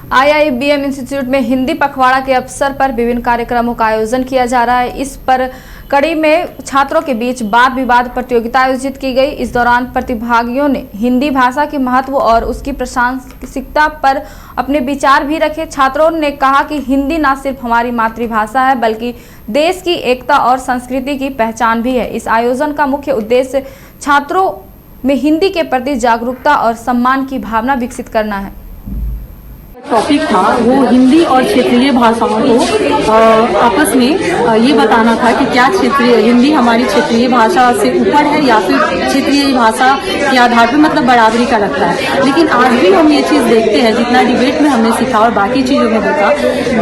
IIBM institute में हिंदी पखवाड़ा के अवसर पर विभिन्न कार्यक्रमों का आयोजन किया जा रहा है। इस पर कड़ी में छात्रों के बीच वाद विवाद प्रतियोगिता आयोजित की गई। इस दौरान प्रतिभागियों ने हिंदी भाषा के महत्व और उसकी प्रासंगिकता पर अपने विचार भी रखे। छात्रों ने कहा कि हिंदी न सिर्फ हमारी मातृभाषा है बल्कि देश की एकता और संस्कृति की पहचान भी है। इस आयोजन का मुख्य उद्देश्य छात्रों में हिंदी के प्रति जागरूकता और सम्मान की भावना विकसित करना है। टॉपिक था वो हिंदी और क्षेत्रीय भाषाओं को आपस में ये बताना था कि क्या हिंदी हमारी क्षेत्रीय भाषा से ऊपर है या फिर क्षेत्रीय भाषा के आधार पर मतलब बराबरी का रखता है। लेकिन आज भी हम ये चीज़ देखते हैं, जितना डिबेट में हमने सीखा और बाकी चीज़ों में देखा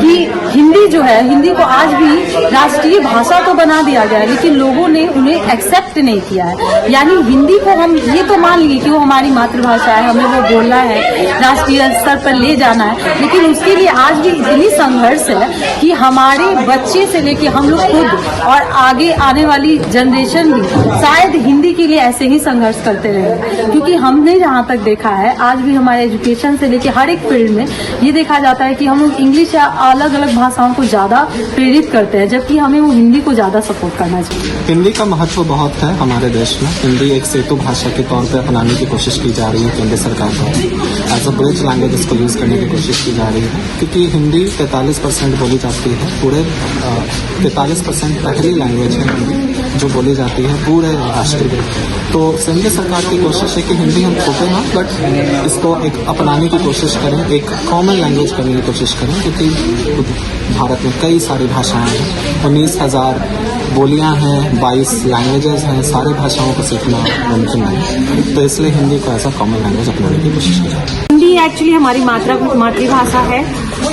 कि हिंदी जो है, हिंदी को आज भी राष्ट्रीय भाषा तो बना दिया गया है लेकिन लोगों ने उन्हें एक्सेप्ट नहीं किया है। यानी हिंदी को हम ये तो मान लिए कि वो हमारी मातृभाषा है, हमें वो बोलना है, राष्ट्रीय स्तर पर ले जाना है, लेकिन उसके लिए आज भी इतनी संघर्ष है कि हमारे बच्चे से लेके हम लोग खुद और आगे आने वाली जनरेशन भी शायद हिंदी के लिए ऐसे ही संघर्ष करते रहे। क्योंकि हमने जहाँ तक देखा है आज भी हमारे एजुकेशन से लेके हर एक फील्ड में ये देखा जाता है कि हम लोग इंग्लिश या अलग अलग भाषाओं को ज़्यादा प्रेरित करते हैं, जबकि हमें वो हिंदी को ज़्यादा सपोर्ट करना चाहिए। हिंदी का महत्व बहुत है हमारे देश में। हिंदी एक सेतु भाषा के तौर पर अपनाने की कोशिश की जा रही है केंद्र सरकार द्वारा। एज अ ब्रिज लैंग्वेज इसको यूज़ करने की कोशिश की जा रही है, क्योंकि हिंदी 43% बोली जाती है। पूरे 43% पहली लैंग्वेज है हिंदी जो बोली जाती है पूरे राष्ट्र में। तो केंद्र सरकार की कोशिश है कि हिंदी हम छोटे ना बट इसको एक अपनाने की कोशिश करें, एक कॉमन लैंग्वेज करने की कोशिश करें, क्योंकि भारत में कई सारी भाषाएं हैं, 19,000 बोलियां हैं, 22 लैंग्वेजेस हैं, सारे भाषाओं को सीखना मुमकिन है। तो इसलिए हिंदी को ऐसा कॉमन लैंग्वेज अपनाने की कोशिश की जाए। हिंदी एक्चुअली हमारी मातृभाषा है,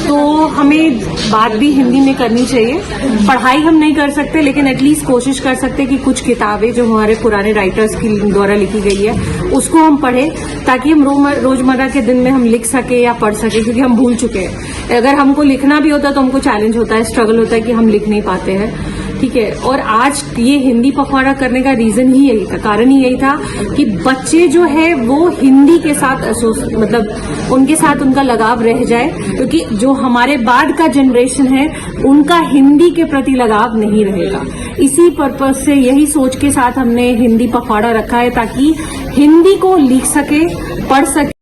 तो हमें बात भी हिंदी में करनी चाहिए। पढ़ाई हम नहीं कर सकते लेकिन एटलीस्ट कोशिश कर सकते हैं कि कुछ किताबें जो हमारे पुराने राइटर्स की द्वारा लिखी गई है उसको हम पढ़ें, ताकि हम रोजमर्रा के दिन में हम लिख सके या पढ़ सके, क्योंकि हम भूल चुके हैं। अगर हमको लिखना भी होता है तो हमको चैलेंज होता है, स्ट्रगल होता है कि हम लिख नहीं पाते हैं। ठीक है, और आज ये हिंदी पखवाड़ा करने का रीजन ही यही था, कारण ही यही था कि बच्चे जो है वो हिंदी के साथ मतलब उनके साथ उनका लगाव रह जाए, क्योंकि जो हमारे बाद का जनरेशन है उनका हिंदी के प्रति लगाव नहीं रहेगा। इसी पर्पज से यही सोच के साथ हमने हिंदी पखवाड़ा रखा है, ताकि हिंदी को लिख सके, पढ़ सके।